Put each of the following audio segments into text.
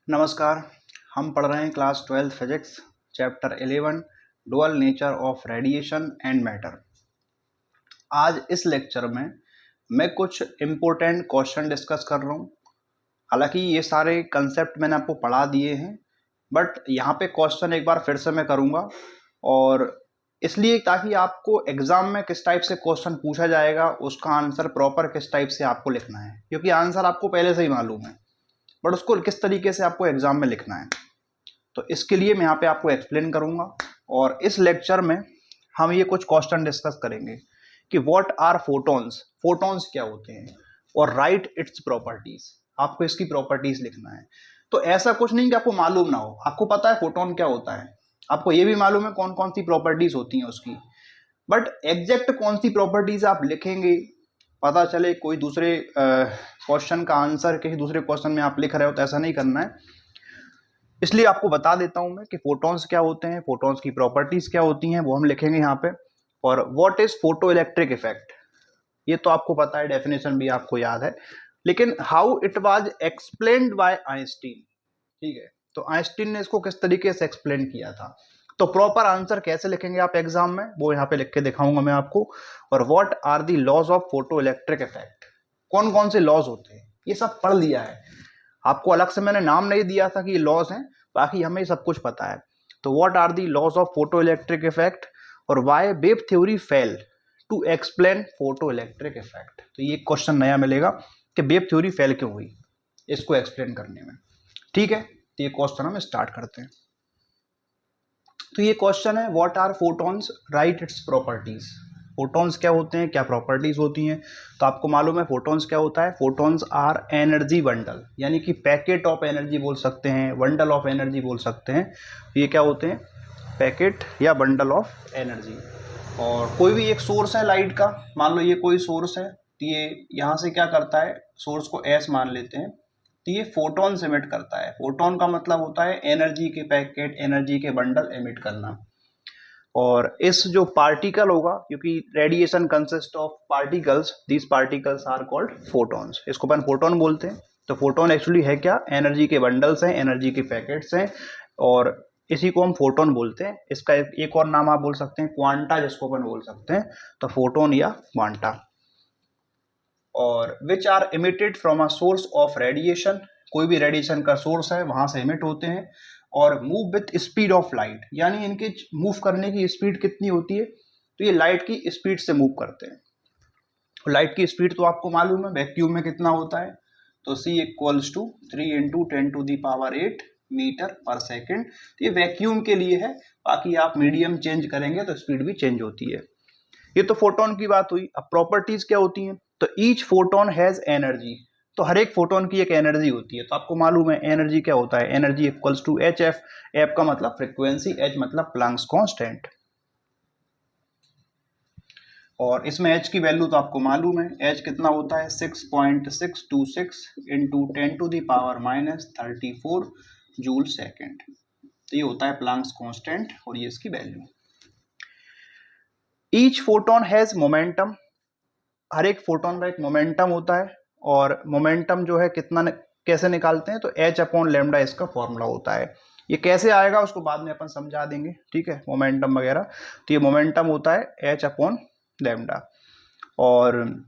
नमस्कार। हम पढ़ रहे हैं class 12 physics chapter 11 dual nature of radiation and matter. आज इस लेक्चर में मैं कुछ इम्पोर्टेंट क्वेश्चन डिस्कस कर रहा हूँ। हालांकि ये सारे कंसेप्ट मैंने आपको पढ़ा दिए हैं, बट यहाँ पे क्वेश्चन एक बार फिर से मैं करूँगा, और इसलिए ताकि आपको एग्जाम में किस टाइप से क्वेश्चन पूछा जाएगा उसका आंसर प्रॉपर किस टाइप से आपको लिखना है, क्योंकि आंसर आपको पहले से ही मालूम है बट उसको किस तरीके से आपको एग्जाम में लिखना है। तो इसके लिए मैं यहाँ पे आपको एक्सप्लेन करूंगा, और इस लेक्चर में हम ये कुछ क्वेश्चन डिस्कस करेंगे कि व्हाट आर फोटॉन्स, फोटॉन्स क्या होते हैं, और राइट इट्स प्रॉपर्टीज। आपको इसकी प्रॉपर्टीज लिखना है। तो ऐसा कुछ नहीं कि आपको मालूम ना हो, आपको पता है फोटोन क्या होता है, आपको ये भी मालूम है कौन कौन सी प्रॉपर्टीज होती हैं उसकी, बट एग्जैक्ट कौन सी प्रॉपर्टीज आप लिखेंगे, पता चले कोई दूसरे क्वेश्चन का आंसर किसी दूसरे क्वेश्चन में आप लिख रहे हो, तो ऐसा नहीं करना है। इसलिए आपको बता देता हूं मैं कि फोटॉन्स क्या होते हैं, फोटॉन्स की प्रॉपर्टीज क्या होती हैं, वो हम लिखेंगे यहाँ पे। और what is photo electric effect, ये तो आपको पता है, डेफिनेशन भी आपको याद है, लेकिन how it was explained by Einstein. ठीक है, तो आइंस्टीन ने इसको किस तरीके से एक्सप्लेन किया था, तो प्रॉपर आंसर कैसे लिखेंगे आप एग्जाम में वो यहाँ पे लिख के दिखाऊंगा मैं आपको। और what are the laws of photo electric effect, कौन कौन से लॉज होते हैं ये सब पढ़ लिया है। आपको अलग से मैंने नाम नहीं दिया था कि ये लॉज हैं, बाकी हमें सब कुछ पता है। तो what are the laws of photo electric effect, और why wave theory fail to explain photo electric effect. तो ये क्वेश्चन नया मिलेगा कि वेव थ्योरी फेल क्यों हुई इसको एक्सप्लेन करने में। ठीक है, तो ये क्वेश्चन हम स्टार्ट करते हैं। तो ये क्वेश्चन है what are photons, right its properties. Photons क्या होते हैं, क्या प्रॉपर्टीज होती हैं। तो आपको मालूम है फोटॉन्स क्या होता है। फोटॉन्स आर एनर्जी बंडल, यानी कि पैकेट ऑफ एनर्जी बोल सकते हैं, बंडल ऑफ एनर्जी बोल सकते हैं। ये क्या होते हैं, पैकेट या बंडल ऑफ एनर्जी। और कोई भी एक सोर्स है लाइट का, मान लो ये कोई सोर्स है, तो ये यहाँ से क्या करता है, सोर्स को एस मान लेते हैं, तो ये फोटोन एमिट करता है। फोटोन का मतलब होता है एनर्जी के पैकेट, एनर्जी के बंडल एमिट करना। और इस जो पार्टिकल होगा, क्योंकि radiation consist of particles, these particles are called photons, इसको अपन फोटोन बोलते हैं। तो फोटोन एक्चुअली है क्या, एनर्जी के बंडल्स हैं, एनर्जी के पैकेट्स हैं, और इसी को हम फोटोन बोलते हैं। इसका एक और नाम आप बोल सकते हैं क्वांटा, जिसको अपन बोल सकते हैं, तो फोटोन या क्वांटा। और which are emitted from a source of radiation, कोई भी रेडिएशन का सोर्स है वहां से इमिट होते हैं। और move with speed of light, यानी इनके मूव करने की स्पीड कितनी होती है, तो ये लाइट की स्पीड से मूव करते हैं। लाइट की स्पीड तो आपको मालूम है वैक्यूम में कितना होता है, तो c इक्वल्स टू 3 × 10⁸ मीटर पर सेकेंड। तो ये वैक्यूम के लिए है, बाकी आप मीडियम चेंज करेंगे तो स्पीड भी चेंज होती है। ये तो फोटोन की बात हुई। अब प्रॉपर्टीज क्या होती हैं, तो ईच फोटोन हैज एनर्जी, तो हर एक फोटोन की एक एनर्जी होती है। तो आपको मालूम है एनर्जी क्या होता है, energy equals to H F, F का मतलब फ्रीक्वेंसी, एच मतलब प्लैंक्स कांस्टेंट। और इसमें एच की वैल्यू तो आपको मालूम है, एच कितना होता है 6.626 × 10⁻34 जूल सेकेंड। तो ये होता है प्लैंक्स कांस्टेंट, और ये इसकी value. Each photon has momentum, हर एक फोटोन का एक मोमेंटम होता है। और मोमेंटम जो है कितना कैसे निकालते हैं, तो h/λ इसका फॉर्मूला होता है। ये कैसे आएगा उसको बाद में अपन समझा देंगे, ठीक है, मोमेंटम वगैरह। तो ये मोमेंटम होता है h/λ। और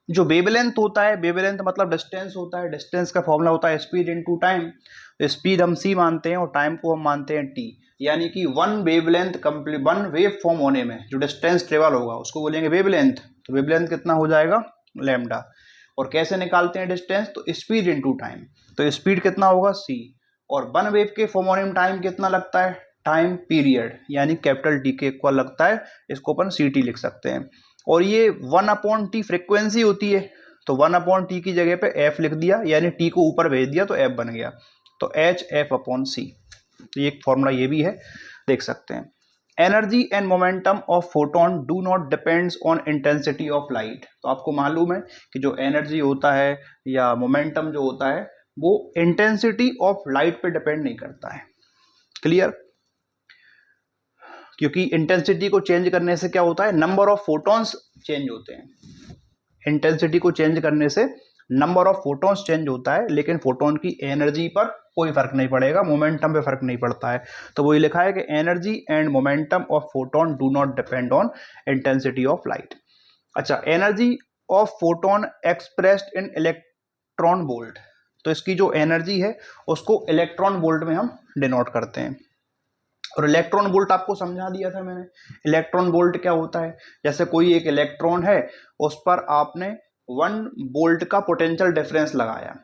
जो वेवलेंथ होता है, वेवलेंथ मतलब डिस्टेंस होता है, डिस्टेंस का फॉर्मूला होता है स्पीड इनटू टाइम। स्पीड हम c मानते हैं और टाइम को हम मानते हैं t, यानी कि one wavelength complete, one wave form होने में जो डिस्टेंस ट्रेवल होगा उसको बोलेंगे वेवलेंथ। तो वेवलेंथ कितना हो जाएगा, लैम्डा। और कैसे निकालते हैं डिस्टेंस, तो स्पीड इनटू टाइम, तो स्पीड कितना होगा c। और वन वेव के फॉर्म होने में टाइम कितना लगता है, टाइम पीरियड, यानी कैपिटल T के इक्वल लगता है, इसको अपन ct लिख सकते हैं। और ये 1/t फ्रीक्वेंसी होती है, तो 1/t की जगह पे f लिख दिया, यानी t को ऊपर भेज दिया तो f बन गया, तो hf/c। तो ये एक फॉर्मूला ये भी है, देख सकते हैं। Energy and momentum of photon do not depends on intensity of light. तो आपको मालूम है कि जो एनर्जी होता है या मोमेंटम जो होता है वो इंटेंसिटी ऑफ लाइट पे डिपेंड नहीं करता है। क्लियर, क्योंकि इंटेंसिटी को चेंज करने से क्या होता है, नंबर ऑफ फोटॉन्स चेंज होते हैं। इंटेंसिटी को चेंज करने से नंबर ऑफ फोटॉन्स चेंज होता है लेकिन फोटोन की एनर्जी पर कोई फर्क नहीं पड़ेगा, मोमेंटम पे फर्क नहीं पड़ता है। तो वही लिखा है कि energy and momentum of photon do not depend on intensity of light. अच्छा, energy of photon expressed in electron volt, तो इसकी जो एनर्जी है उसको इलेक्ट्रॉन वोल्ट में हम डिनोट करते हैं। और इलेक्ट्रॉन वोल्ट आपको समझा दिया था मैंने। इलेक्ट्रॉन वोल्ट क्या होता है, जैसे कोई एक इलेक्ट्रॉन है उस पर आपने 1 वोल्ट का पोटेंशियल डिफरेंस लगाया,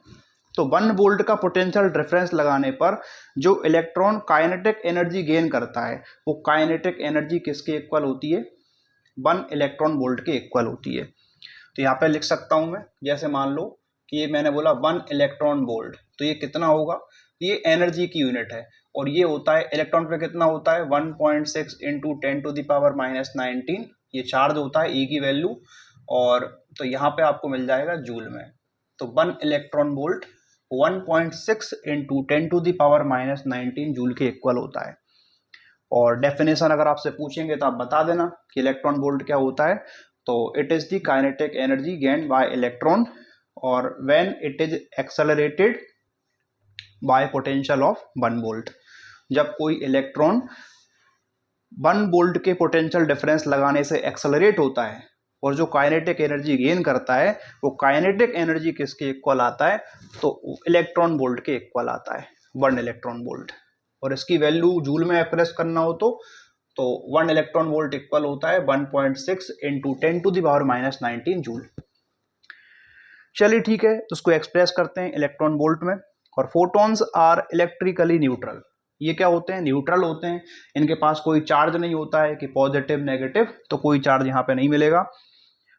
तो 1 वोल्ट का पोटेंशियल डिफरेंस लगाने पर जो इलेक्ट्रॉन काइनेटिक एनर्जी गेन करता है वो काइनेटिक एनर्जी किसके इक्वल होती है, 1 इलेक्ट्रॉन वोल्ट के इक्वल होती है। तो यहाँ पे लिख सकता हूं मैं, जैसे मान लो कि ये मैंने बोला 1 इलेक्ट्रॉन वोल्ट, तो ये कितना होगा, ये एनर्जी की यूनिट है और ये होता है इलेक्ट्रॉन पे कितना होता है 1.6 इंटू 10⁻⁻19, ये चार्ज होता है, ई की वैल्यू, और तो यहाँ पे आपको मिल जाएगा जूल में। तो 1 इलेक्ट्रॉन वोल्ट 1.6 इंटू 10⁻⁻19 जूल के इक्वल होता है। और डेफिनेशन अगर आपसे पूछेंगे तो आप बता देना कि इलेक्ट्रॉन वोल्ट क्या होता है। तो it is the kinetic energy gained by electron और when it is accelerated by potential of 1 volt. जब कोई इलेक्ट्रॉन 1 वोल्ट के पोटेंशियल डिफरेंस लगाने से एक्सेलरेट होता है और जो काइनेटिक एनर्जी गेन करता है वो काइनेटिक एनर्जी किसके इक्वल आता है, तो इलेक्ट्रॉन वोल्ट के इक्वल आता है, 1 इलेक्ट्रॉन वोल्ट। और इसकी वैल्यू जूल में एक्सप्रेस करना हो तो 1 इलेक्ट्रॉन वोल्ट इक्वल होता है 1.6 इंटू 10⁻⁻19 जूल। चलिए ठीक है, उसको एक्सप्रेस करते हैं इलेक्ट्रॉन वोल्ट में। और फोटॉन्स आर इलेक्ट्रिकली न्यूट्रल, ये क्या होते हैं, न्यूट्रल होते हैं, इनके पास कोई चार्ज नहीं होता है कि पॉजिटिव नेगेटिव, तो कोई चार्ज यहाँ पे नहीं मिलेगा।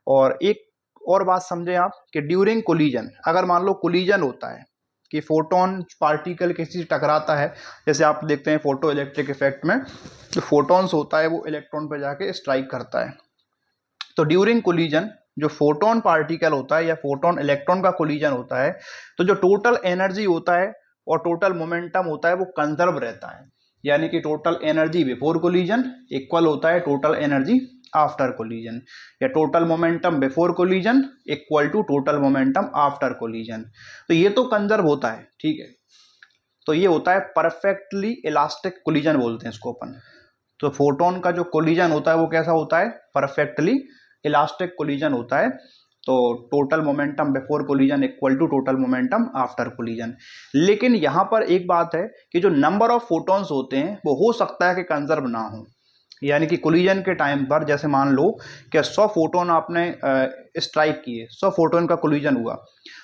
और एक और बात समझें आप कि ड्यूरिंग कोलिजन, अगर मान लो कोलिजन होता है कि फोटोन पार्टिकल किसी से टकराता है, जैसे आप देखते हैं फोटो इलेक्ट्रिक इफेक्ट में जो फोटॉन्स होता है वो इलेक्ट्रॉन पर जाके स्ट्राइक करता है। तो ड्यूरिंग कोलिजन जो फोटोन पार्टिकल होता है या फोटोन इलेक्ट्रॉन का कोलिजन होता है, तो जो टोटल एनर्जी होता है और टोटल मोमेंटम होता है वो कंजर्व रहता है, यानी कि total energy before collision equal होता है टोटल एनर्जी आफ्टर कोलिजन, या total momentum before collision equal to total momentum after collision. तो ये तो कंजर्व होता है, ठीक है। तो ये होता है परफेक्टली इलास्टिक कोलिजन बोलते हैं इसको अपन। तो फोटोन का जो कोलिजन होता है वो कैसा होता है, परफेक्टली इलास्टिक कोलिजन होता है। तो total momentum before collision equal to total momentum after collision. लेकिन यहां पर एक बात है कि जो नंबर ऑफ फोटॉन्स होते हैं वो हो सकता है कि कंजर्व ना हो, यानी कि कोलिजन के टाइम पर जैसे मान लो कि 100 फोटोन आपने स्ट्राइक किए, 100 फोटोन का कोलिजन हुआ,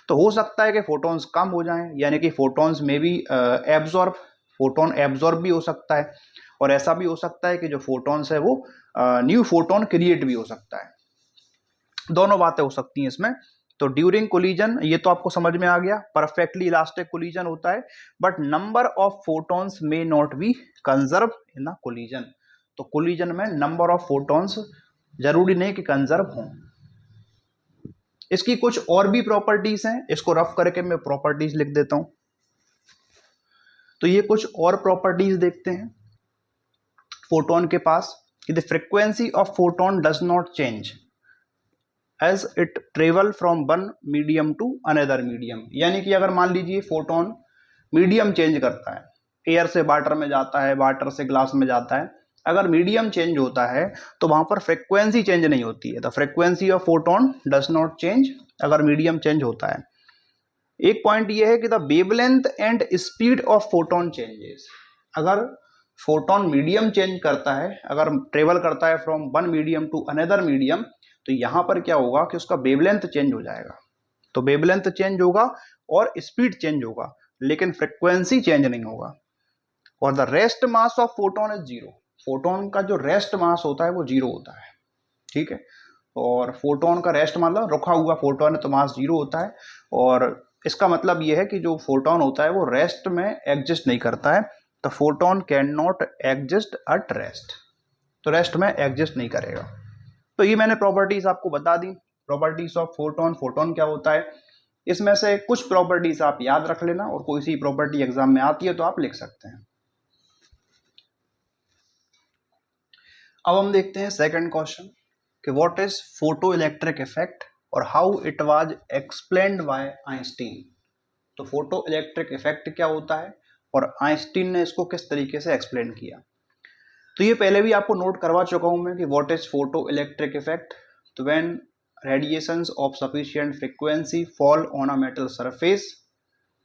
तो हो सकता है कि फोटॉन्स कम हो जाएं, यानी कि फोटॉन्स में भी एब्जॉर्ब, फोटोन एब्जॉर्ब भी हो सकता है, और ऐसा भी हो सकता है कि जो फोटॉन्स है वो न्यू फोटोन क्रिएट भी हो सकता है। दोनों बातें हो सकती हैं इसमें। तो ड्यूरिंग कोलिजन ये तो आपको समझ में आ गया, परफेक्टली इलास्टिक कोलिजन होता है, but number of photons may not be conserve in a collision. तो कोलिजन में नंबर ऑफ फोटॉन्स जरूरी नहीं कि कंजर्व हों। इसकी कुछ और भी प्रॉपर्टीज हैं, इसको रफ करके मैं प्रॉपर्टीज लिख देता हूं। तो ये कुछ और प्रॉपर्टीज देखते हैं फोटोन के पास कि the frequency of photon does not change as it travel from one medium to another medium. यानी कि अगर मान लीजिए फोटोन मीडियम चेंज करता है, एयर से वाटर में जाता है, वाटर से ग्लास में जाता है, अगर मीडियम चेंज होता है तो वहां पर फ्रीक्वेंसी चेंज नहीं होती है। The frequency of photon does not change अगर मीडियम चेंज होता है। एक पॉइंट ये है कि the wavelength and speed of photon changes. अगर फोटोन मीडियम चेंज करता है, अगर ट्रेवल करता है from one medium to another medium, तो यहां पर क्या होगा कि उसका वेवलेंथ चेंज हो जाएगा। तो वेवलेंथ चेंज होगा और स्पीड चेंज होगा, लेकिन फ्रीक्वेंसी चेंज नहीं होगा। और the rest mass of photon is zero. Photon का जो रेस्ट मास होता है वो जीरो होता है, ठीक है। और फोटोन का रेस्ट मतलब रुका हुआ फोटोन है तो मास जीरो होता है। और इसका मतलब ये है कि जो फोटोन होता है वो रेस्ट में एग्जिस्ट नहीं करता है। तो photon can not exist at rest, तो रेस्ट में एग्जिस्ट नहीं करेगा। तो ये मैंने प्रॉपर्टीज आपको बता दी, प्रॉपर्टीज ऑफ फोटोन, फोटोन क्या होता है। इसमें से कुछ प्रॉपर्टीज आप याद रख लेना और कोई सी प्रॉपर्टी एग्जाम में आती है तो आप लिख सकते हैं। अब हम देखते हैं सेकंड क्वेश्चन कि what is photo electric effect और how it was explained by Einstein. तो फोटो इलेक्ट्रिक इफेक्ट क्या होता है और आइंस्टीन ने इसको किस तरीके से एक्सप्लेन किया। तो ये पहले भी आपको नोट करवा चुका हूं मैं कि what is photo electric effect. तो when radiations of sufficient frequency fall on a metal surface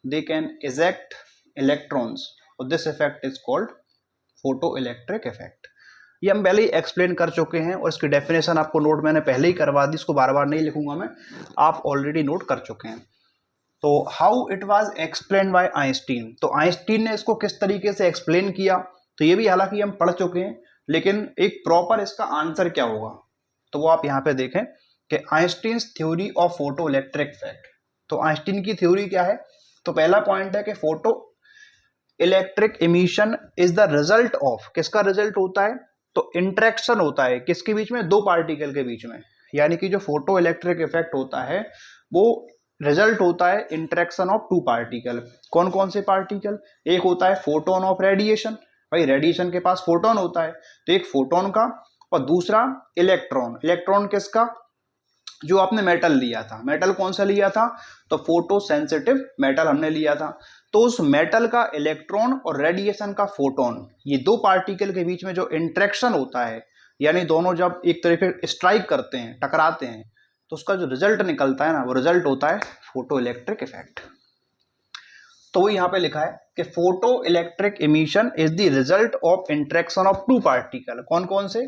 they can eject electrons और this effect is called photoelectric effect। ये हम पहले ही एक्सप्लेन कर चुके हैं और इसकी डेफिनेशन आपको नोट मैंने पहले ही करवा दी, इसको बार बार नहीं लिखूंगा मैं, आप ऑलरेडी नोट कर चुके हैं। तो how it was explain by Einstein, तो आइंस्टीन ने इसको किस तरीके से एक्सप्लेन किया, तो ये भी हालांकि हम पढ़ चुके हैं, लेकिन एक प्रॉपर इसका आंसर क्या होगा तो वो आप यहाँ पे देखें कि Einstein's theory of photo electric effect. तो आइंस्टीन की थ्योरी क्या है, तो पहला पॉइंट है कि photoelectric emission is the result of, किसका रिजल्ट होता है, तो इंटरेक्शन होता है किसके बीच में, दो पार्टिकल के बीच में। यानी कि जो फोटो इलेक्ट्रिक इफेक्ट होता है वो रिजल्ट होता है इंटरेक्शन ऑफ टू पार्टिकल। कौन कौन से पार्टिकल, एक होता है फोटोन ऑफ रेडिएशन, भाई रेडिएशन के पास फोटोन होता है, तो एक फोटोन का, और दूसरा इलेक्ट्रॉन। इलेक्ट्रॉन किसका, जो आपने मेटल लिया था, मेटल कौन सा लिया था, तो फोटो सेंसिटिव मेटल हमने लिया था, तो उस मेटल का इलेक्ट्रॉन और रेडिएशन का फोटोन, ये दो पार्टिकल के बीच में जो इंटरेक्शन होता है, यानी दोनों जब एक तरह स्ट्राइक करते हैं, टकराते हैं, तो उसका जो रिजल्ट निकलता है ना, वो रिजल्ट होता है फोटो इलेक्ट्रिक इफेक्ट। तो वो यहाँ पे लिखा है कि photoelectric emission is the result of interaction of two particle. कौन कौन से,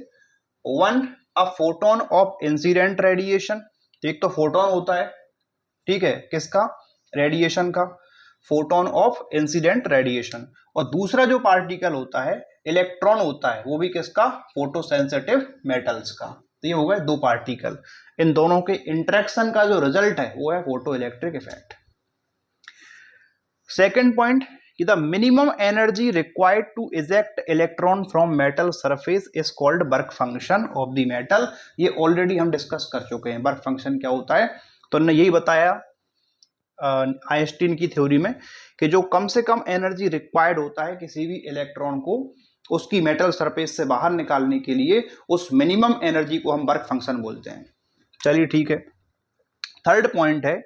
one a photon of incident radiation, एक तो फोटोन होता है, ठीक है, किसका, रेडिएशन का, फोटोन ऑफ इंसिडेंट रेडिएशन, और दूसरा जो पार्टिकल होता है इलेक्ट्रॉन होता है, वो भी किसका, फोटो सेंसिटिव मेटल्स का। तो ये हो गए दो पार्टिकल, इन दोनों के इंटरेक्शन का जो रिजल्ट है वो है photo electric effect. Second point कि the minimum energy required to eject electron from metal surface is called work function of the metal. ये ऑलरेडी हम डिस्कस कर चुके हैं, वर्क फंक्शन क्या होता है, तो उन्होंने यही बताया आइंस्टीन की थ्योरी में कि जो कम से कम एनर्जी रिक्वायर्ड होता है किसी भी इलेक्ट्रॉन को उसकी मेटल सरफेस से बाहर निकालने के लिए, उस मिनिमम एनर्जी को हम वर्क फंक्शन बोलते हैं। चलिए ठीक है। थर्ड पॉइंट है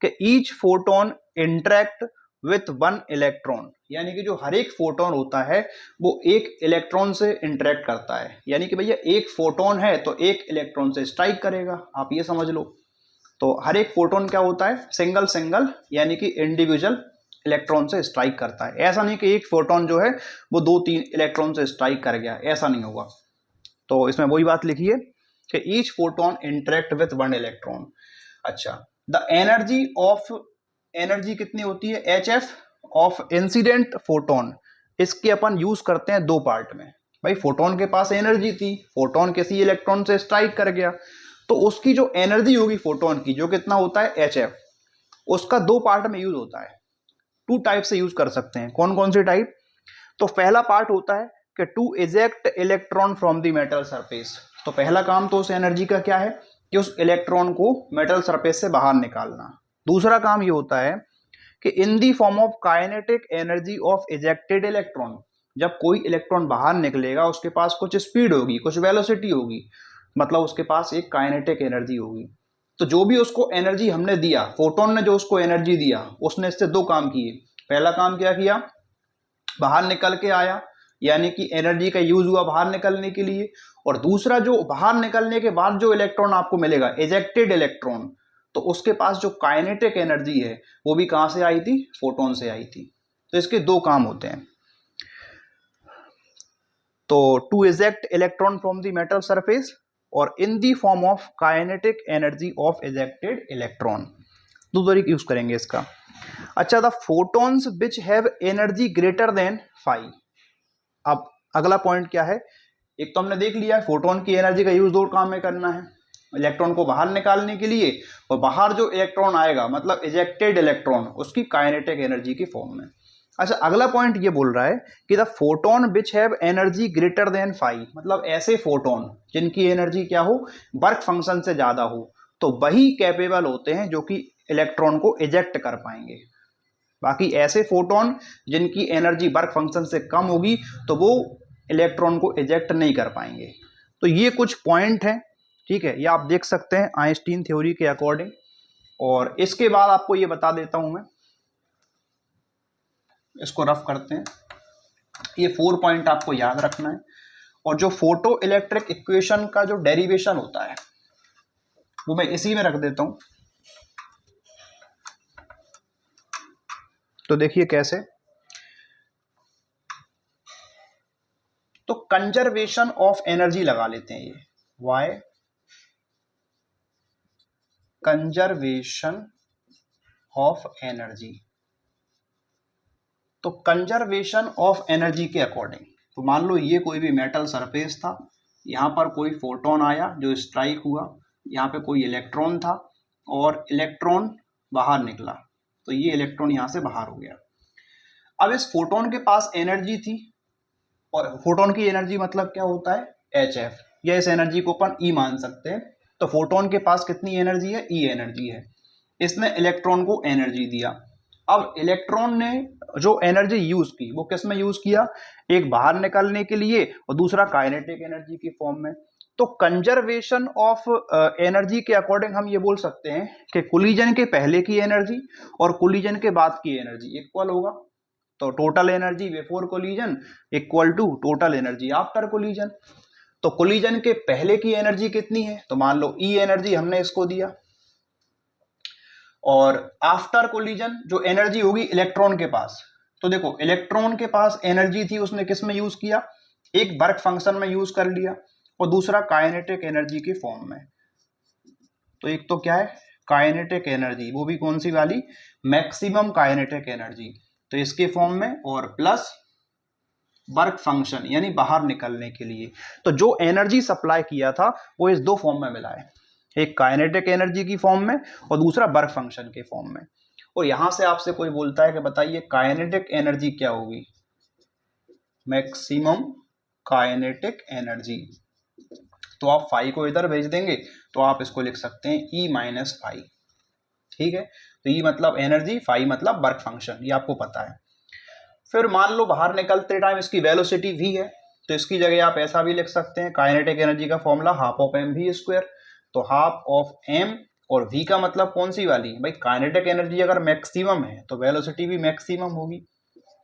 कि each photon interact with one electron, यानी कि जो हर एक फोटोन होता है वो एक इलेक्ट्रॉन से इंटरेक्ट करता है, यानी कि भैया एक फोटोन है तो एक इलेक्ट्रॉन से स्ट्राइक करेगा, आप ये समझ लो। तो हर एक फोटोन क्या होता है, सिंगल सिंगल, यानी कि इंडिविजुअल इलेक्ट्रॉन से स्ट्राइक करता है। ऐसा नहीं कि एक फोटोन जो है वो दो तीन इलेक्ट्रॉन से स्ट्राइक कर गया, ऐसा नहीं होगा। तो इसमें वही बात लिखी है कि each photon interact with one electron. अच्छा, द एनर्जी ऑफ, एनर्जी कितनी होती है, HF ऑफ इंसिडेंट फोटोन, इसके अपन यूज करते हैं दो पार्ट में। भाई फोटोन के पास एनर्जी थी, फोटोन किसी इलेक्ट्रॉन से स्ट्राइक कर गया, तो उसकी जो एनर्जी होगी फोटोन की, जो कितना होता है HF, उसका दो पार्ट में यूज होता है, टू टाइप से यूज कर सकते हैं। कौन कौन से टाइप, तो पहला पार्ट होता है कि to eject electron from the metal surface. तो पहला काम तो उस एनर्जी का क्या है कि उस इलेक्ट्रॉन को मेटल सरफेस से बाहर निकालना। दूसरा काम ये होता है कि in the form of kinetic energy of ejected electron, जब कोई इलेक्ट्रॉन बाहर निकलेगा उसके पास कुछ स्पीड होगी, कुछ वेलोसिटी होगी, मतलब उसके पास एक काइनेटिक एनर्जी होगी। तो जो भी उसको एनर्जी हमने दिया, फोटोन ने जो उसको एनर्जी दिया, उसने इससे दो काम किए। पहला काम क्या किया, बाहर निकल के आया, यानी कि एनर्जी का यूज हुआ बाहर निकलने के लिए, और दूसरा जो बाहर निकलने के बाद जो इलेक्ट्रॉन आपको मिलेगा, इजेक्टेड इलेक्ट्रॉन, तो उसके पास जो काइनेटिक एनर्जी है वो भी कहां से आई थी, फोटोन से आई थी। तो इसके दो काम होते हैं, तो to eject electron from the metal surface और in the form of kinetic energy of ejected electron, दो तरीके यूज करेंगे इसका। अच्छा, the photons which have energy greater than 5। अब अगला पॉइंट क्या है, एक तो हमने देख लिया फोटोन की एनर्जी का यूज दो काम में करना है, इलेक्ट्रॉन को बाहर निकालने के लिए, और बाहर जो इलेक्ट्रॉन आएगा मतलब इजेक्टेड इलेक्ट्रॉन, उसकी काइनेटिक एनर्जी की फॉर्म में। अच्छा, अगला पॉइंट ये बोल रहा है कि the photon which have energy greater than 5, मतलब ऐसे फोटोन जिनकी एनर्जी क्या हो, वर्क फंक्शन से ज्यादा हो, तो वही कैपेबल होते हैं जो कि इलेक्ट्रॉन को इजेक्ट कर पाएंगे। बाकी ऐसे फोटोन जिनकी एनर्जी वर्क फंक्शन से कम होगी तो वो इलेक्ट्रॉन को इजेक्ट नहीं कर पाएंगे। तो ये कुछ पॉइंट हैं ठीक है, ये आप देख सकते हैं आइंस्टीन थ्योरी के अकॉर्डिंग। और इसके बाद आपको ये बता देता हूं मैं, इसको रफ करते हैं। ये 4 पॉइंट आपको याद रखना है। और जो फोटो इलेक्ट्रिक इक्वेशन का जो डेरिवेशन होता है वो मैं इसी में रख देता हूं। तो देखिए कैसे, तो कंजर्वेशन ऑफ एनर्जी लगा लेते हैं, ये वाई कंजर्वेशन ऑफ एनर्जी। तो कंजर्वेशन ऑफ एनर्जी के अकॉर्डिंग, तो मान लो ये कोई भी मेटल सरफेस था, यहां पर कोई फोटोन आया जो स्ट्राइक हुआ, यहाँ पे कोई इलेक्ट्रॉन था और इलेक्ट्रॉन बाहर निकला, तो ये इलेक्ट्रॉन यहां से बाहर हो गया। अब इस फोटोन के पास एनर्जी थी, और फोटोन की एनर्जी मतलब क्या होता है, HF, या इस एनर्जी को अपन E मान सकते हैं। तो फोटोन के पास कितनी एनर्जी है, E एनर्जी है। इसने इलेक्ट्रॉन को एनर्जी दिया। अब इलेक्ट्रॉन ने जो एनर्जी यूज की वो किस में यूज किया, एक बाहर निकलने के लिए और दूसरा काइनेटिक एनर्जी की फॉर्म में। तो कंजर्वेशन ऑफ एनर्जी के अकॉर्डिंग हम ये बोल सकते हैं कि कोलिजन के पहले की एनर्जी और कोलिजन के बाद की एनर्जी इक्वल होगा। तो total energy before collision equal to total energy after collision. तो कोलिजन के पहले की एनर्जी कितनी है, तो मान लो E एनर्जी हमने इसको दिया, और आफ्टर कोलिजन जो एनर्जी होगी इलेक्ट्रॉन के पास, तो देखो इलेक्ट्रॉन के पास एनर्जी थी, उसने किस में यूज किया, एक वर्क फंक्शन में यूज कर लिया, और दूसरा काइनेटिक एनर्जी के फॉर्म में। तो एक तो क्या है काइनेटिक एनर्जी, वो भी कौन सी वाली, मैक्सिमम काइनेटिक एनर्जी, तो इसके फॉर्म में, और प्लस वर्क फंक्शन यानी बाहर निकलने के लिए। तो जो एनर्जी सप्लाई किया था वो इस दो फॉर्म में मिला है, एक काइनेटिक एनर्जी की फॉर्म में और दूसरा वर्क फंक्शन के फॉर्म में। और यहां से आपसे कोई बोलता है कि बताइए काइनेटिक एनर्जी क्या होगी, मैक्सिमम काइनेटिक एनर्जी, तो आप फाई को इधर भेज देंगे तो आप इसको लिख सकते हैं E माइनस फाई। ठीक है, तो E मतलब एनर्जी, फाई मतलब वर्क फंक्शन, ये आपको पता है। फिर मान लो बाहर निकलते टाइम इसकी वेलोसिटी v है, तो इसकी जगह आप ऐसा भी लिख सकते हैं, काइनेटिक एनर्जी का formula half of M V square. तो हाफ ऑफ m, और v का मतलब कौन सी वाली भाई, काइनेटिक एनर्जी अगर मैक्सिमम है तो वेलोसिटी भी मैक्सिमम होगी,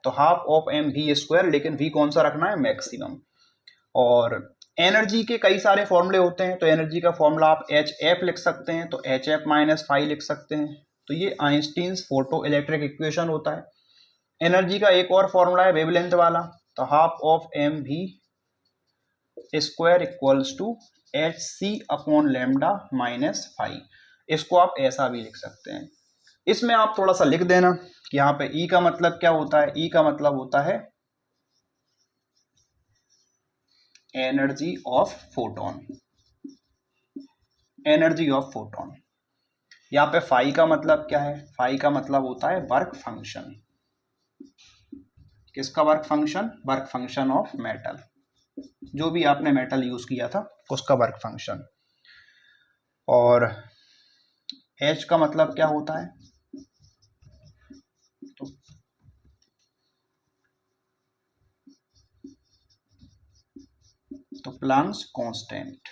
तो half of M V square, लेकिन v कौन सा रखना है, मैक्सिमम। और एनर्जी के कई सारे फॉर्मूले होते हैं, तो एनर्जी का फॉर्मूला आप HF लिख सकते हैं, तो HF माइनस फाई लिख सकते हैं। तो ये आइंस्टीन्स फोटो इलेक्ट्रिक इक्वेशन होता है। एनर्जी का एक और फॉर्मूला है वेवलेंथ वाला, तो half of M V square equals to HC upon lambda minus phi. इसको आप ऐसा भी लिख सकते हैं। इसमें आप थोड़ा सा लिख देना कि यहाँ पे E का मतलब क्या होता है, E का मतलब होता है energy of photon, energy of photon. यहाँ पे फाई का मतलब क्या है, फाई का मतलब होता है वर्क फंक्शन। किसका work function, work function of metal, जो भी आपने मेटल यूज किया था उसका वर्क फंक्शन। और H का मतलब क्या होता है, तो प्लांक्स कांस्टेंट।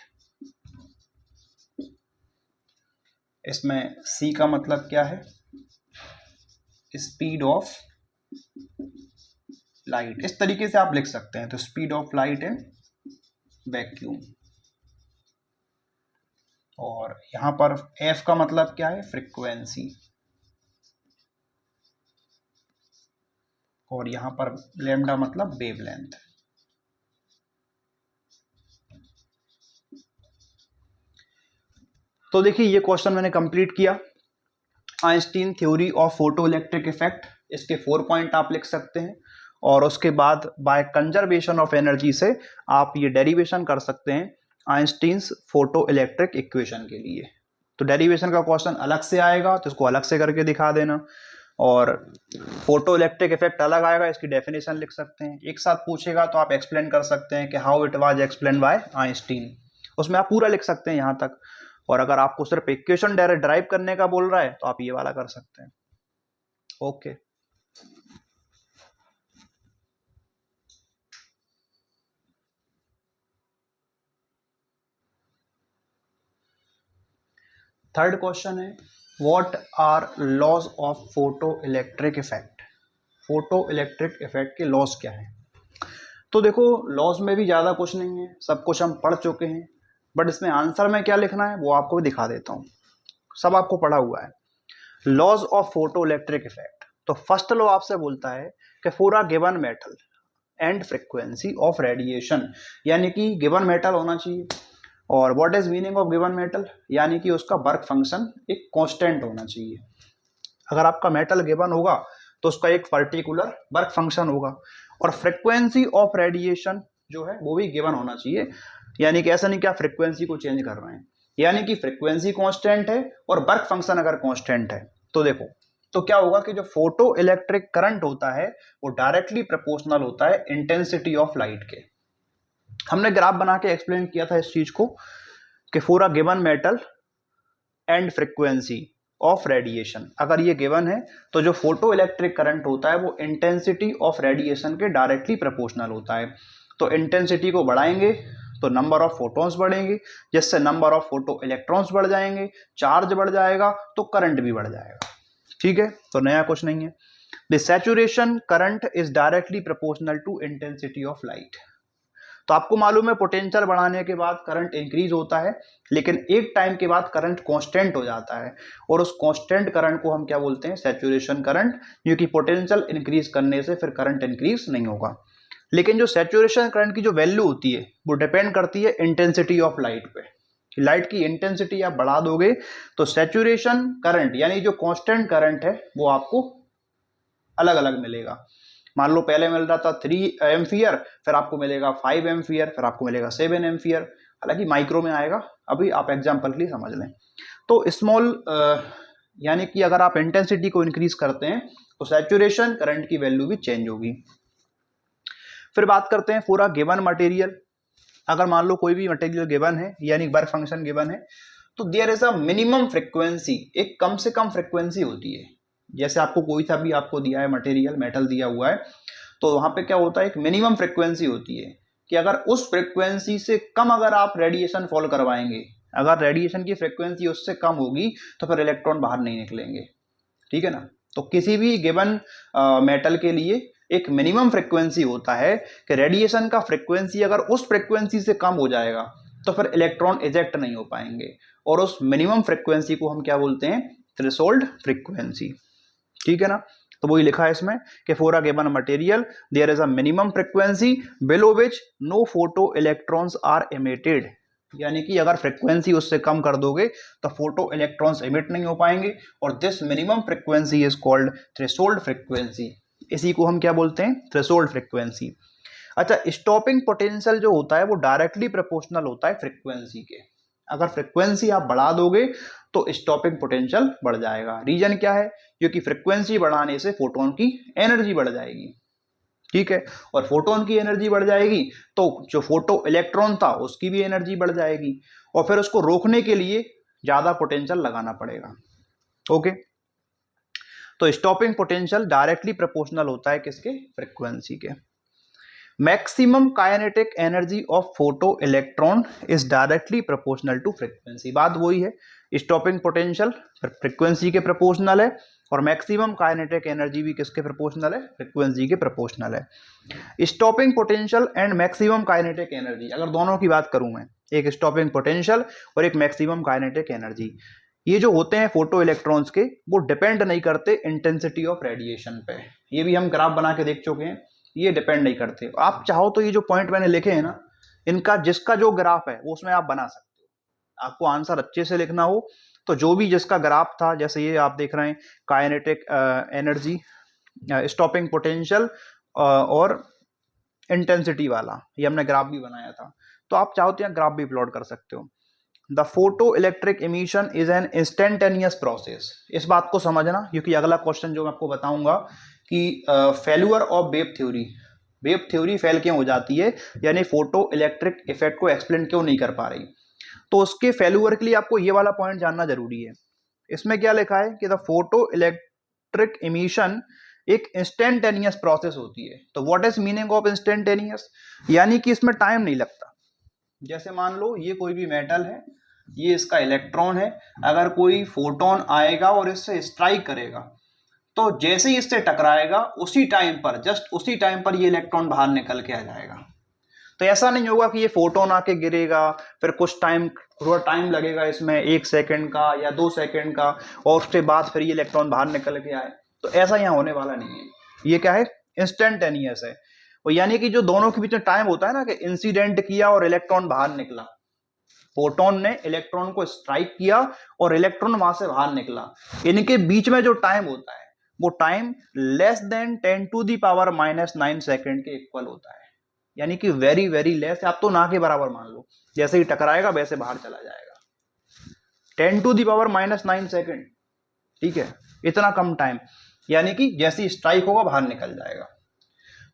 इसमें C का मतलब क्या है, स्पीड ऑफ लाइट, इस तरीके से आप लिख सकते हैं, तो speed of light in vacuum. और यहां पर F का मतलब क्या है, फ्रीक्वेंसी। और यहां पर लैम्डा मतलब वेवलेंथ। तो देखिए ये क्वेश्चन मैंने कंप्लीट किया, Einstein theory of photo electric effect, इसके 4 पॉइंट आप लिख सकते हैं। और उसके बाद बाय कंजर्वेशन ऑफ एनर्जी से आप ये डेरिवेशन कर सकते हैं आइंस्टीन्स फोटो इलेक्ट्रिक इक्वेशन के लिए। तो डेरिवेशन का क्वेश्चन अलग से आएगा तो इसको अलग से करके दिखा देना, और फोटो इलेक्ट्रिक इफेक्ट अलग आएगा, इसकी डेफिनेशन लिख सकते हैं। एक साथ पूछेगा तो आप एक्सप्लेन कर सकते हैं कि how it was explain by Einstein, उसमें आप पूरा लिख सकते हैं यहां तक। और अगर आपको सिर्फ इक्वेशन डायरेक्ट ड्राइव करने का बोल रहा है तो आप ये वाला कर सकते हैं। ओके। थर्ड क्वेश्चन है what are laws of photo electric effect. Photo electric effect के लॉज क्या है। तो देखो लॉज में भी ज़्यादा कुछ नहीं है, सब कुछ हम पढ़ चुके हैं, बट इसमें आंसर में क्या लिखना है वो आपको भी दिखा देता हूँ। सब आपको पढ़ा हुआ है। Laws of photo electric effect. तो फर्स्ट लॉ आपसे बोलता है कि for a given metal and frequency of radiation, यानी कि गिवन मेटल होना चाहिए। और what is meaning of given metal, यानी कि उसका वर्क फंक्शन एक कांस्टेंट होना चाहिए। अगर आपका मेटल गिवन होगा तो उसका एक पर्टिकुलर वर्क फंक्शन होगा। और फ्रीक्वेंसी ऑफ रेडिएशन जो है वो भी गिवन होना चाहिए, यानी कि ऐसा नहीं कि आप फ्रीक्वेंसी को चेंज कर रहे हैं, यानी कि फ्रीक्वेंसी कांस्टेंट है और वर्क फंक्शन अगर कांस्टेंट है तो देखो तो क्या होगा कि जो फोटो इलेक्ट्रिक करंट होता है वो डायरेक्टली प्रोपोर्शनल होता है इंटेंसिटी ऑफ लाइट के। हमने ग्राफ बना के एक्सप्लेन किया था इस चीज को कि for a given metal and frequency of radiation, अगर ये गिवन है तो जो फोटो इलेक्ट्रिक करंट होता है वो इंटेंसिटी ऑफ रेडिएशन के डायरेक्टली प्रोपोर्शनल होता है। तो इंटेंसिटी को बढ़ाएंगे तो नंबर ऑफ फोटॉन्स बढ़ेंगे, जिससे नंबर ऑफ फोटो इलेक्ट्रॉन्स बढ़ जाएंगे, चार्ज बढ़ जाएगा तो करंट भी बढ़ जाएगा। ठीक है, तो नया कुछ नहीं है। The saturation current is directly proportional to intensity of light. तो आपको मालूम है पोटेंशियल बढ़ाने के बाद करंट इंक्रीज होता है, लेकिन एक टाइम के बाद करंट कांस्टेंट हो जाता है, और उस कांस्टेंट करंट को हम क्या बोलते हैं, सैचुरेशन करंट, क्योंकि पोटेंशियल इंक्रीज करने से फिर करंट इंक्रीज नहीं होगा। लेकिन जो सैचुरेशन करंट की जो वैल्यू होती है वो डिपेंड करती है इंटेंसिटी ऑफ लाइट पे। लाइट की इंटेंसिटी आप बढ़ा दोगे तो सैचुरेशन करंट यानी जो कांस्टेंट करंट है वो आपको अलग अलग मिलेगा। मान लो पहले मिल रहा था 3 एम्पियर, फिर आपको मिलेगा 5 एम्पियर, फिर आपको मिलेगा 7 एम्पियर, हालांकि माइक्रो में आएगा, अभी आप एग्जांपल के लिए समझ लें। तो स्मॉल यानी कि अगर आप इंटेंसिटी को इंक्रीज करते हैं तो सैचुरेशन करंट की वैल्यू भी चेंज होगी। फिर बात करते हैं फॉर अ गिवन मटेरियल। अगर मान लो कोई भी मटेरियल गिवन है यानी वर्क फंक्शन गिवन है तो there is a minimum frequency, एक कम से कम फ्रीक्वेंसी होती है। जैसे आपको कोई सा भी आपको दिया है मटेरियल, मेटल दिया हुआ है, तो वहां पे क्या होता है, एक मिनिमम फ्रीक्वेंसी होती है कि अगर उस फ्रीक्वेंसी से कम अगर आप रेडिएशन फॉल करवाएंगे, अगर रेडिएशन की फ्रीक्वेंसी उससे कम होगी तो फिर इलेक्ट्रॉन बाहर नहीं निकलेंगे। ठीक है ना। तो किसी भी गिवन मेटल के लिए एक मिनिमम फ्रीक्वेंसी होता है कि रेडिएशन का फ्रीक्वेंसी अगर उस फ्रीक्वेंसी से कम हो जाएगा तो फिर इलेक्ट्रॉन इजेक्ट नहीं हो पाएंगे, और उस मिनिमम फ्रीक्वेंसी को हम क्या बोलते हैं, थ्रेशोल्ड फ्रीक्वेंसी। ठीक है ना। तो वही लिखा है इसमें कि for a given material there is a minimum frequency below which no photoelectrons are emitted, यानी कि अगर फ्रीक्वेंसी उससे कम कर दोगे तो फोटो इलेक्ट्रॉन्स इमिट नहीं हो पाएंगे, और this minimum frequency is called threshold frequency. इसी को हम क्या बोलते हैं, थ्रेशोल्ड फ्रीक्वेंसी। अच्छा, स्टॉपिंग पोटेंशियल जो होता है वो डायरेक्टली प्रोपोर्शनल होता है फ्रीक्वेंसी के। अगर फ्रीक्वेंसी आप बढ़ा दोगे तो स्टॉपिंग पोटेंशियल बढ़ जाएगा। रीजन क्या है, क्योंकि फ्रीक्वेंसी बढ़ाने से फोटोन की एनर्जी बढ़ जाएगी। ठीक है, और फोटोन की एनर्जी बढ़ जाएगी तो जो फोटो इलेक्ट्रॉन था उसकी भी एनर्जी बढ़ जाएगी, और फिर उसको रोकने के लिए ज्यादा पोटेंशियल लगाना पड़ेगा। ओके, तो स्टॉपिंग पोटेंशियल डायरेक्टली प्रोपोर्शनल होता है किसके, फ्रीक्वेंसी के। Maximum kinetic energy of photo electron is directly proportional to frequency. बात वही है, स्टॉपिंग पोटेंशियल फ्रीक्वेंसी के प्रोपोर्शनल है, और मैक्सिमम काइनेटिक एनर्जी भी किसके प्रोपोर्शनल है, फ्रीक्वेंसी के प्रोपोर्शनल है। Stopping potential and maximum kinetic energy, अगर दोनों की बात करूं मैं, एक स्टॉपिंग पोटेंशियल और एक मैक्सिमम काइनेटिक एनर्जी, ये जो होते हैं फोटो इलेक्ट्रॉन्स के वो डिपेंड नहीं करते इंटेंसिटी ऑफ रेडिएशन पे। ये भी हम ग्राफ बना के देख चुके हैं, ये डिपेंड नहीं करते। आप चाहो तो ये जो पॉइंट मैंने लिखे हैं ना, इनका जिसका जो ग्राफ है वो उसमें आप बना सकते हो। आपको आंसर अच्छे से लिखना हो तो जो भी जिसका ग्राफ था, जैसे ये आप देख रहे हैं काइनेटिक एनर्जी, स्टॉपिंग पोटेंशियल और इंटेंसिटी वाला, ये हमने ग्राफ भी बनाया था, तो आप चाहो तो यहाँ ग्राफ भी प्लॉट कर सकते हो। The photo electric emission is an instantaneous process. इस बात को समझना, क्योंकि अगला क्वेश्चन जो मैं आपको बताऊंगा कि failure of wave theory, wave theory fail क्यों हो जाती है, यानी फोटो इलेक्ट्रिक इफेक्ट को एक्सप्लेन क्यों नहीं कर पा रही, तो उसके फेल्यूर के लिए आपको ये वाला पॉइंट जानना जरूरी है। इसमें क्या लिखा है कि द फोटो इलेक्ट्रिक इमिशन एक इंस्टेंटेनियस प्रोसेस होती है। तो what is meaning of instantaneous, यानी कि इसमें टाइम नहीं लगता। जैसे मान लो ये कोई भी मेटल है, ये इसका इलेक्ट्रॉन है। अगर कोई फोटोन आएगा और इससे स्ट्राइक करेगा तो जैसे ही इससे टकराएगा उसी टाइम पर, जस्ट उसी टाइम पर ये इलेक्ट्रॉन बाहर निकल के आ जाएगा। तो ऐसा नहीं होगा कि ये फोटोन आके गिरेगा फिर कुछ टाइम, थोड़ा टाइम लगेगा इसमें 1 सेकंड का या 2 सेकंड का, और उसके बाद फिर ये इलेक्ट्रॉन बाहर निकल के आए। तो ऐसा यहाँ होने वाला नहीं है। ये क्या है, इंस्टेंटेनियस है। और यानी कि जो दोनों के बीच में टाइम होता है ना, कि इंसिडेंट किया और इलेक्ट्रॉन बाहर निकला, फोटोन ने इलेक्ट्रॉन को स्ट्राइक किया और इलेक्ट्रॉन वहां से बाहर निकला, इनके बीच में जो टाइम होता है वो टाइम लेस देन 10⁻⁹ सेकंड के इक्वल होता है। यानी कि वेरी वेरी लेस, आप तो ना के बराबर मान लो, जैसे ही टकराएगा वैसे बाहर चला जाएगा। 10⁻⁹ सेकंड, ठीक है, इतना कम टाइम, यानी कि जैसे ही स्ट्राइक होगा बाहर निकल जाएगा।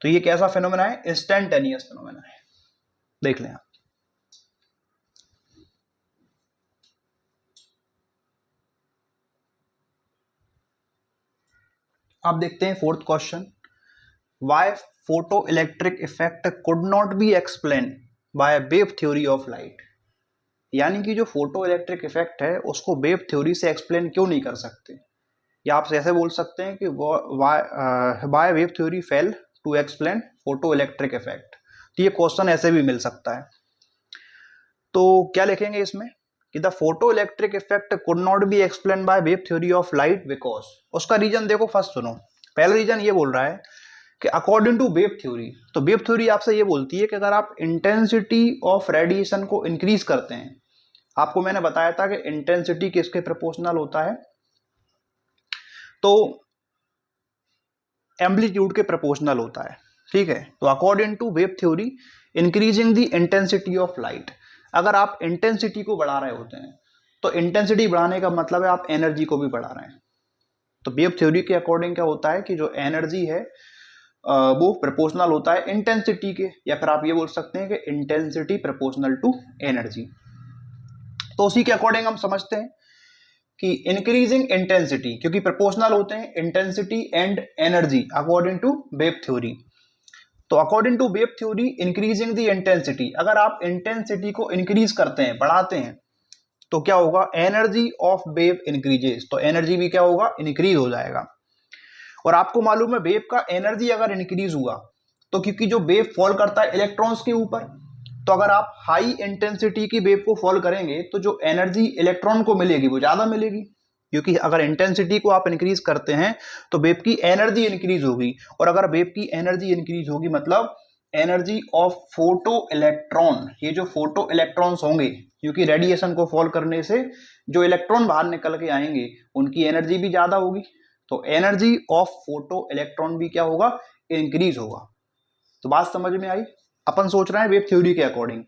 तो ये कैसा फिनोमेना है, इंस्टेंटेनियस फिनोमेना है। देख लें आप देखते हैं fourth question, why photo electric effect could not be explain by wave theory of light. यानी कि जो फोटो इलेक्ट्रिक इफेक्ट है उसको वेव थ्योरी से एक्सप्लेन क्यों नहीं कर सकते, या आप ऐसे बोल सकते हैं कि why wave theory fail to explain photo electric effect. तो ये क्वेश्चन ऐसे भी मिल सकता है। तो क्या लिखेंगे इसमें कि the photo electric effect could not be explain by wave theory of light because, उसका रीजन देखो, फर्स्ट सुनो, पहला रीजन ये बोल रहा है कि अकॉर्डिंग टू वेव थ्योरी। तो वेव थ्योरी आपसे ये बोलती है कि अगर आप इंटेंसिटी ऑफ रेडिएशन को इंक्रीज करते हैं, आपको मैंने बताया था कि इंटेंसिटी किसके प्रोपोर्शनल होता है, तो एम्पलीट्यूड के प्रोपोर्शनल होता है, ठीक है। तो according to wave theory increasing the intensity of light, अगर आप इंटेंसिटी को बढ़ा रहे होते हैं तो इंटेंसिटी बढ़ाने का मतलब है आप एनर्जी को भी बढ़ा रहे हैं। तो वेव थ्योरी के अकॉर्डिंग क्या होता है कि जो एनर्जी है वो प्रोपोर्शनल होता है इंटेंसिटी के, या फिर आप ये बोल सकते हैं कि इंटेंसिटी प्रोपोर्शनल टू एनर्जी। तो उसी के अकॉर्डिंग हम समझते हैं कि इंक्रीजिंग इंटेंसिटी, क्योंकि प्रोपोर्शनल होते हैं intensity and energy according to wave theory. तो according to wave theory increasing the intensity, अगर आप इंटेंसिटी को इंक्रीज करते हैं, बढ़ाते हैं, तो क्या होगा, एनर्जी ऑफ वेव इंक्रीजेस, तो एनर्जी भी क्या होगा, इंक्रीज हो जाएगा। और आपको मालूम है वेव का एनर्जी अगर इंक्रीज हुआ तो, क्योंकि जो वेव फॉल करता है इलेक्ट्रॉन्स के ऊपर, तो अगर आप हाई इंटेंसिटी की वेव को फॉल करेंगे तो जो एनर्जी इलेक्ट्रॉन को मिलेगी वो ज्यादा मिलेगी, क्योंकि अगर इंटेंसिटी को आप इंक्रीज करते हैं तो वेव की एनर्जी इंक्रीज होगी, और अगर वेव की एनर्जी इंक्रीज होगी मतलब एनर्जी ऑफ फोटो इलेक्ट्रॉन, ये जो फोटो इलेक्ट्रॉन्स होंगे, क्योंकि रेडिएशन को फॉल करने से जो इलेक्ट्रॉन बाहर निकल के आएंगे उनकी एनर्जी भी ज्यादा होगी, तो एनर्जी ऑफ फोटो इलेक्ट्रॉन भी क्या होगा, इंक्रीज होगा। तो बात समझ में आई, अपन सोच रहे हैं वेव थ्योरी के अकॉर्डिंग।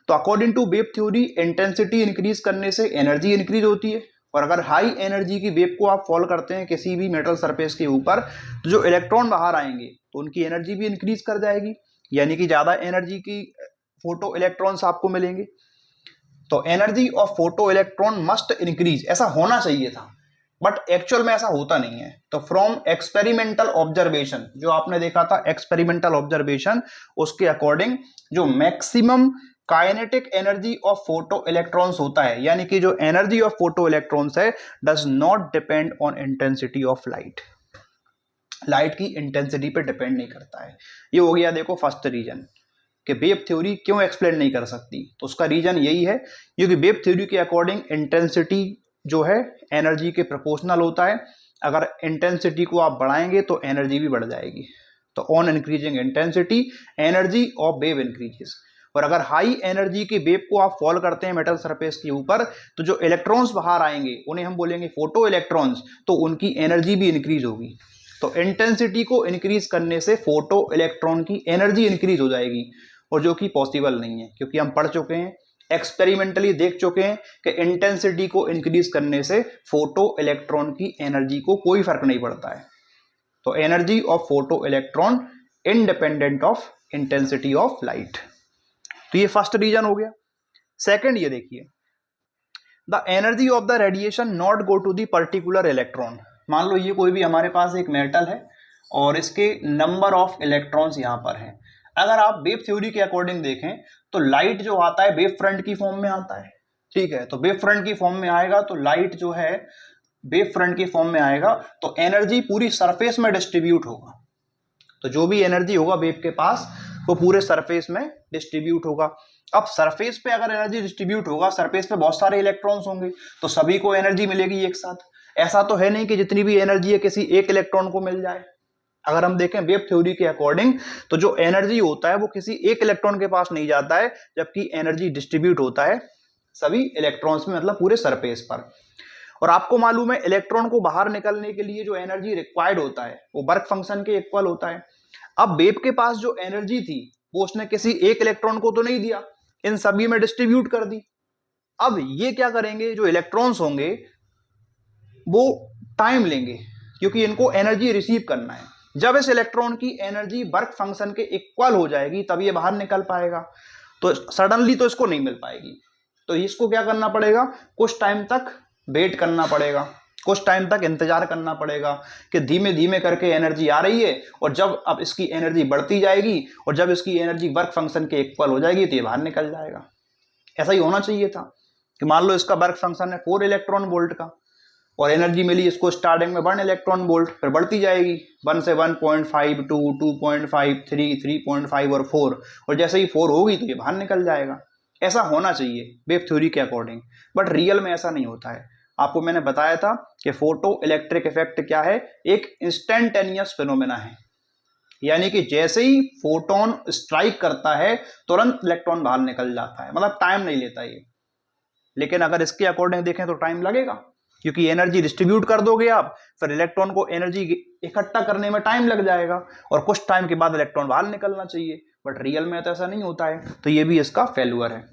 तो according to wave theory intensity increase करने से एनर्जी इंक्रीज होती है, और अगर हाई एनर्जी की वेव को आप फॉल करते हैं किसी भी मेटल सरफेस के ऊपर, तो जो इलेक्ट्रॉन बाहर आएंगे तो उनकी एनर्जी भी इंक्रीज कर जाएगी, यानी कि ज्यादा एनर्जी की फोटो इलेक्ट्रॉन्स आपको मिलेंगे। तो energy of photo electron must increase, ऐसा होना चाहिए था, बट एक्चुअल में ऐसा होता नहीं है। तो फ्रॉम एक्सपेरिमेंटल ऑब्जर्वेशन, जो आपने देखा था एक्सपेरिमेंटल ऑब्जर्वेशन, उसके अकॉर्डिंग जो maximum kinetic energy of photo electrons होता है, यानी कि जो एनर्जी ऑफ फोटो इलेक्ट्रॉन्स है does not depend on intensity of light, light की इंटेंसिटी पे डिपेंड नहीं करता है। ये हो गया देखो फर्स्ट रीजन कि वेव थ्योरी क्यों एक्सप्लेन नहीं कर सकती। तो उसका रीजन यही है क्योंकि वेव थ्योरी के अकॉर्डिंग इंटेंसिटी जो है एनर्जी के प्रोपोर्शनल होता है, अगर इंटेंसिटी को आप बढ़ाएंगे तो एनर्जी भी बढ़ जाएगी। तो on increasing intensity energy of wave increases, और अगर हाई एनर्जी की वेव को आप फॉल करते हैं मेटल सरफेस के ऊपर, तो जो इलेक्ट्रॉन्स बाहर आएंगे उन्हें हम बोलेंगे फोटो इलेक्ट्रॉन्स, तो उनकी एनर्जी भी इंक्रीज होगी। तो इंटेंसिटी को इंक्रीज करने से फोटो इलेक्ट्रॉन की एनर्जी इंक्रीज हो जाएगी, और जो कि पॉसिबल नहीं है, क्योंकि हम पढ़ चुके हैं, एक्सपेरिमेंटली देख चुके हैं कि इंटेंसिटी को इंक्रीज करने से फोटो इलेक्ट्रॉन की एनर्जी को कोई फर्क नहीं पड़ता है। तो energy of photo electron independent of intensity of light. तो ये फर्स्ट रीजन हो गया। सेकंड ये देखिए, the energy of the radiation not go to the particular electron. मान लो ये कोई भी हमारे पास एक मेटल है और इसके नंबर ऑफ इलेक्ट्रॉन्स यहां पर हैं। अगर आप वेव थ्योरी के अकॉर्डिंग देखें तो लाइट जो आता है वेव फ्रंट की फॉर्म में आता है, ठीक है, तो वेव फ्रंट की फॉर्म में आएगा तो लाइट जो है वेव फ्रंट की फॉर्म में आएगा तो एनर्जी पूरी सरफेस में डिस्ट्रीब्यूट होगा। तो जो भी एनर्जी होगा वेव के पास वो पूरे सरफेस में डिस्ट्रीब्यूट होगा। अब सरफेस पे अगर एनर्जी डिस्ट्रीब्यूट होगा, सरफेस पे बहुत सारे इलेक्ट्रॉन्स होंगे तो सभी को एनर्जी मिलेगी एक साथ। ऐसा तो है नहीं कि जितनी भी एनर्जी है किसी एक इलेक्ट्रॉन को मिल जाए। अगर हम देखें वेव थ्योरी के अकॉर्डिंग तो जो एनर्जी होता है वो किसी एक इलेक्ट्रॉन के पास नहीं जाता है, जबकि एनर्जी डिस्ट्रीब्यूट होता है सभी इलेक्ट्रॉन्स में, मतलब पूरे सरफेस पर। और आपको मालूम है इलेक्ट्रॉन को बाहर निकलने के लिए जो एनर्जी रिक्वायर्ड होता है वो वर्क फंक्शन के इक्वल होता है। अब वेव के पास जो एनर्जी थी वो उसने किसी एक इलेक्ट्रॉन को तो नहीं दिया, इन सभी में डिस्ट्रीब्यूट कर दी। अब ये क्या करेंगे, जो इलेक्ट्रॉन्स होंगे वो टाइम लेंगे क्योंकि इनको एनर्जी रिसीव करना है। जब इस इलेक्ट्रॉन की एनर्जी वर्क फंक्शन के इक्वल हो जाएगी तब ये बाहर निकल पाएगा, तो सडनली तो इसको नहीं मिल पाएगी। तो इसको क्या करना पड़ेगा, कुछ टाइम तक वेट करना पड़ेगा, कुछ टाइम तक इंतजार करना पड़ेगा कि धीमे धीमे करके एनर्जी आ रही है, और जब अब इसकी एनर्जी बढ़ती जाएगी और जब इसकी एनर्जी वर्क फंक्शन के इक्वल हो जाएगी तो ये बाहर निकल जाएगा। ऐसा ही होना चाहिए था कि मान लो इसका वर्क फंक्शन है 4 इलेक्ट्रॉन वोल्ट का और एनर्जी मिली इसको स्टार्टिंग में 1 इलेक्ट्रॉन वोल्ट, फिर बढ़ती जाएगी 1 से 1.5, 2, 2.5, 3, 3.5 और 4, और जैसे ही 4 होगी तो ये बाहर निकल जाएगा। ऐसा होना चाहिए वेव थ्योरी के अकॉर्डिंग, बट रियल में ऐसा नहीं होता है। आपको मैंने बताया था कि फोटो इलेक्ट्रिक इफेक्ट क्या है, एक इंस्टेंटेनियस फिनोमेना है, यानी कि जैसे ही फोटोन स्ट्राइक करता है तुरंत इलेक्ट्रॉन बाहर निकल जाता है, मतलब टाइम नहीं लेता ये। लेकिन अगर इसके अकॉर्डिंग देखें तो टाइम लगेगा, क्योंकि एनर्जी डिस्ट्रीब्यूट कर दोगे आप, फिर इलेक्ट्रॉन को एनर्जी इकट्ठा करने में टाइम लग जाएगा और कुछ टाइम के बाद इलेक्ट्रॉन बाहर निकलना चाहिए, बट रियल में तो ऐसा नहीं होता है। तो ये भी इसका फेल्यूर है।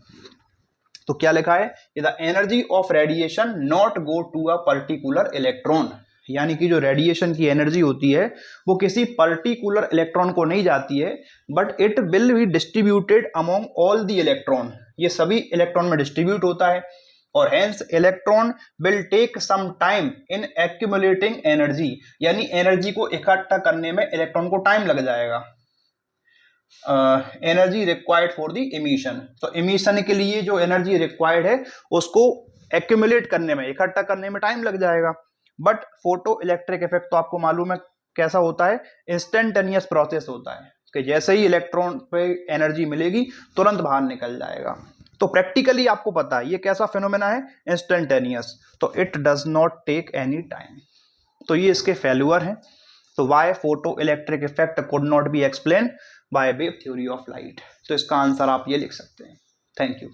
तो क्या लिखा है, the energy of radiation not go to a particular electron, यानी कि जो रेडिएशन की एनर्जी होती है वो किसी पर्टिकुलर इलेक्ट्रॉन को नहीं जाती है, but it will be distributed among all the electron, ये सभी इलेक्ट्रॉन में डिस्ट्रीब्यूट होता है। और hence electron will take some time in accumulating energy, यानी एनर्जी को इकट्ठा करने में इलेक्ट्रॉन को टाइम लग जाएगा। Energy required for the emission, तो इमिशन के लिए जो एनर्जी रिक्वायर्ड है उसको एक्यूमुलेट करने में, इकट्ठा करने में टाइम लग जाएगा। बट फोटो इलेक्ट्रिक इफेक्ट तो आपको मालूम है कैसा होता है, इंस्टेंटेनियस प्रोसेस होता है कि जैसे ही इलेक्ट्रॉन पे एनर्जी मिलेगी तुरंत बाहर निकल जाएगा। तो प्रैक्टिकली आपको पता है ये कैसा फिनोमेना है, इंस्टेंटेनियस, तो it does not take any time, तो ये इसके फेल्यूर हैं। तो why photo electric effect could not be explain by wave theory of light, तो इसका आंसर आप ये लिख सकते हैं। Thank you.